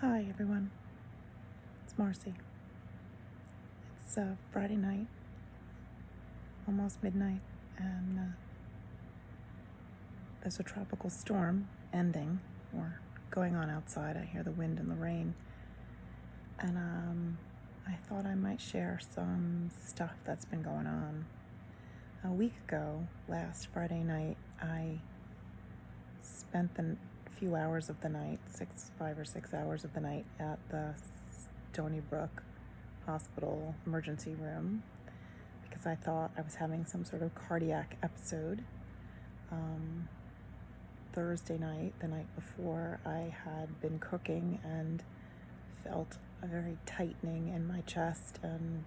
Hi everyone, it's Marcy. It's Friday night, almost midnight, and there's a tropical storm ending or going on outside. I hear the wind and the rain, and I thought I might share some stuff that's been going on. A week ago, last Friday night, I spent the few hours of the night, 5 or 6 hours of the night at the Stony Brook Hospital emergency room because I thought I was having some sort of cardiac episode. Thursday night, the night before, I had been cooking and felt a very tightening in my chest and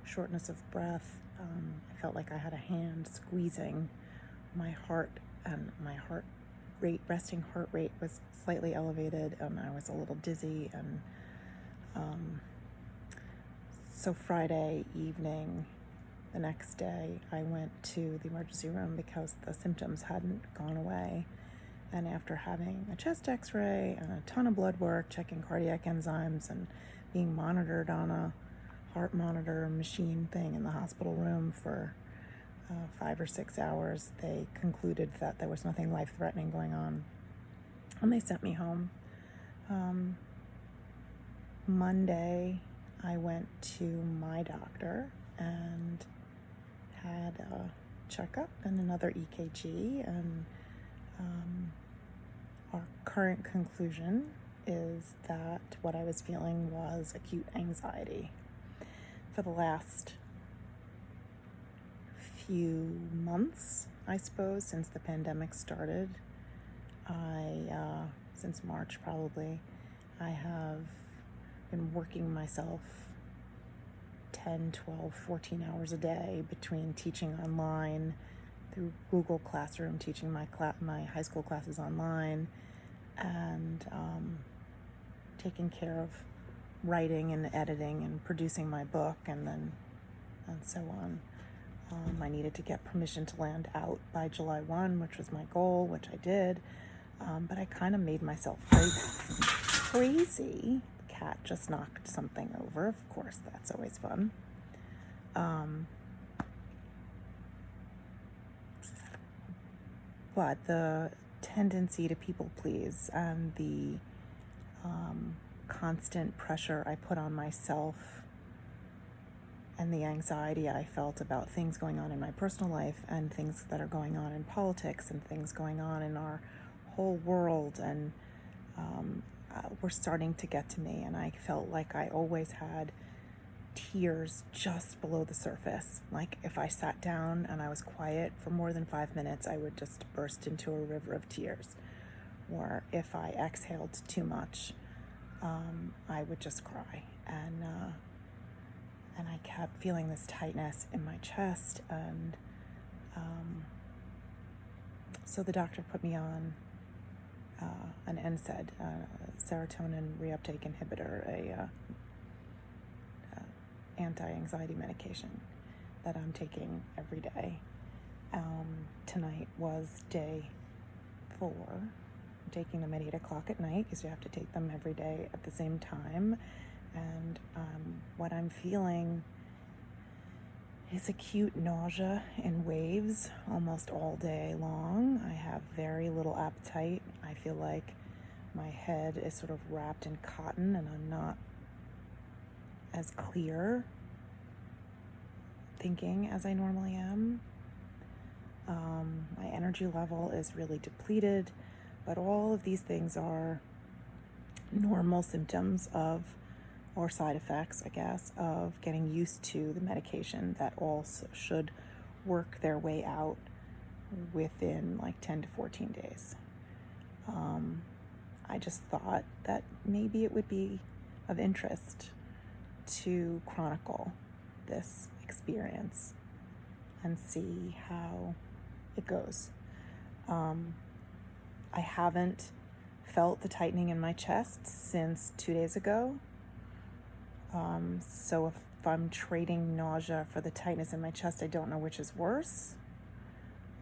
shortness of breath. I felt like I had a hand squeezing my heart, and my resting heart rate was slightly elevated, and I was a little dizzy. And so Friday evening, the next day, I went to the emergency room because the symptoms hadn't gone away. And after having a chest x-ray and a ton of blood work, checking cardiac enzymes and being monitored on a heart monitor machine thing in the hospital room for 5 or 6 hours, they concluded that there was nothing life-threatening going on. And they sent me home. Monday, I went to my doctor and had a checkup and another EKG, and our current conclusion is that what I was feeling was acute anxiety. For the last few months, I suppose, since the pandemic started, since March probably, I have been working myself 10, 12, 14 hours a day between teaching online through Google Classroom, teaching my high school classes online, and taking care of writing and editing and producing my book, and so on. I needed to get permission to land out by July 1, which was my goal, which I did, but I kind of made myself crazy. The cat just knocked something over. Of course, that's always fun. But the tendency to people please and the constant pressure I put on myself and the anxiety I felt about things going on in my personal life and things that are going on in politics and things going on in our whole world, and were starting to get to me, and I felt like I always had tears just below the surface. Like if I sat down and I was quiet for more than 5 minutes, I would just burst into a river of tears. Or if I exhaled too much, I would just cry. And I kept feeling this tightness in my chest. And so the doctor put me on an NSAID, serotonin reuptake inhibitor, a anti-anxiety medication that I'm taking every day. Tonight was day 4. I'm taking them at 8 o'clock at night because you have to take them every day at the same time. And what I'm feeling is acute nausea in waves almost all day long. I have very little appetite. I feel like my head is sort of wrapped in cotton and I'm not as clear thinking as I normally am. My energy level is really depleted, but all of these things are normal symptoms of, or side effects, I guess, of getting used to the medication that also should work their way out within like 10 to 14 days. I just thought that maybe it would be of interest to chronicle this experience and see how it goes. I haven't felt the tightening in my chest since 2 days ago. So if I'm trading nausea for the tightness in my chest, I don't know which is worse.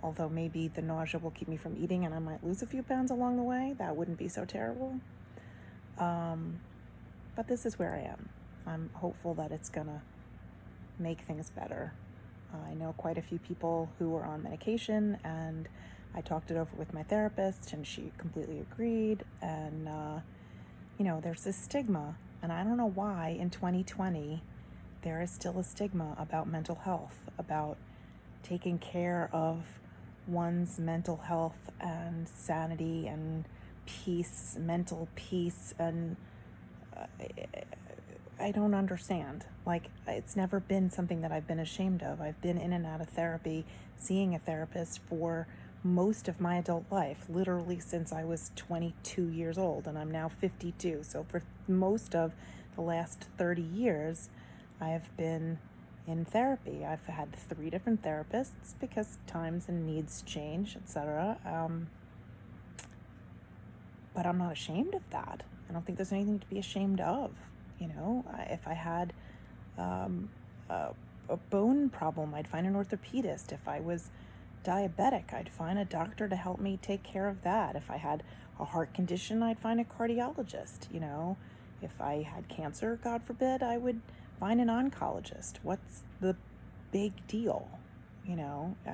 Although maybe the nausea will keep me from eating and I might lose a few pounds along the way. That wouldn't be so terrible. But this is where I am. I'm hopeful that it's going to make things better. I know quite a few people who are on medication, and I talked it over with my therapist, and she completely agreed. And, there's this stigma, and I don't know why in 2020 there is still a stigma about mental health, about taking care of one's mental health and sanity and peace, mental peace, and I don't understand. Like, it's never been something that I've been ashamed of. I've been in and out of therapy, seeing a therapist for most of my adult life, literally since I was 22 years old, and I'm now 52. So for most of the last 30 years, I have been in therapy. I've had 3 different therapists because times and needs change, etc. But I'm not ashamed of that. I don't think there's anything to be ashamed of. If I had a bone problem, I'd find an orthopedist. If I was diabetic, I'd find a doctor to help me take care of that. If I had a heart condition, I'd find a cardiologist. If I had cancer, God forbid, I would find an oncologist. What's the big deal? I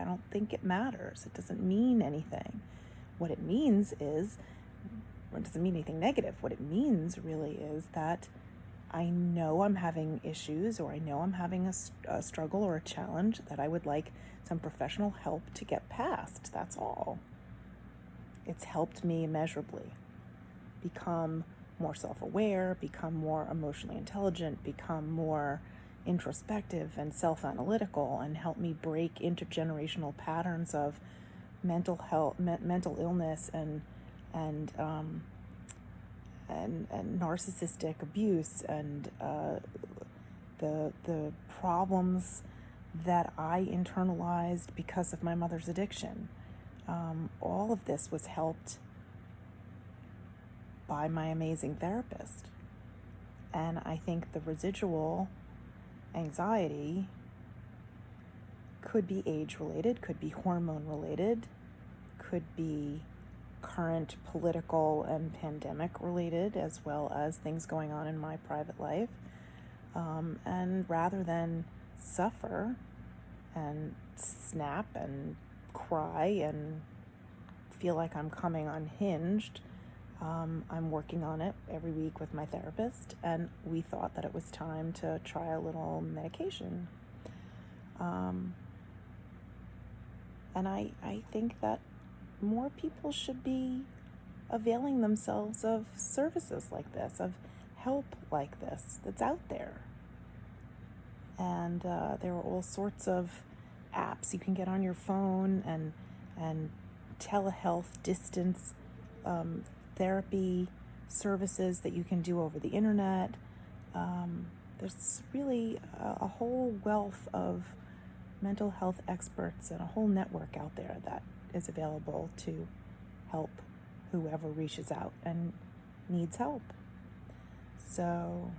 don't think it matters. It doesn't mean anything. What it means is, it doesn't mean anything negative. What it means really is that I know I'm having issues, or I know I'm having a struggle or a challenge that I would like some professional help to get past. That's all. It's helped me immeasurably become more self-aware, become more emotionally intelligent, become more introspective and self-analytical, and help me break intergenerational patterns of mental health, mental illness, and narcissistic abuse, and the problems that I internalized because of my mother's addiction. All of this was helped by my amazing therapist. And I think the residual anxiety could be age-related, could be hormone-related, could be current political and pandemic-related, as well as things going on in my private life. And rather than suffer and snap and cry and feel like I'm coming unhinged, I'm working on it every week with my therapist, and we thought that it was time to try a little medication. And I think that more people should be availing themselves of services like this, of help like this that's out there. And there are all sorts of apps you can get on your phone, and telehealth, distance therapy services that you can do over the internet. There's really a whole wealth of mental health experts and a whole network out there that is available to help whoever reaches out and needs help. So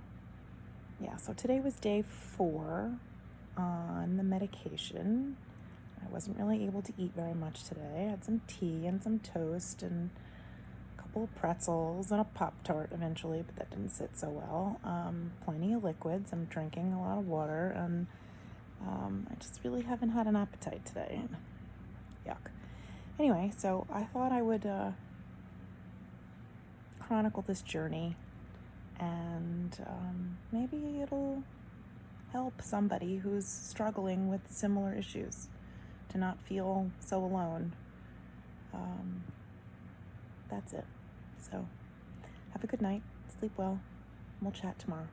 today was day 4 on the medication. I wasn't really able to eat very much today. I had some tea and some toast and a couple of pretzels and a Pop-Tart eventually, but that didn't sit so well. Plenty of liquids. I'm drinking a lot of water, and I just really haven't had an appetite today. Yuck. Anyway, so I thought I would chronicle this journey, and maybe it'll help somebody who's struggling with similar issues to not feel so alone. That's it. So have a good night, sleep well, and we'll chat tomorrow.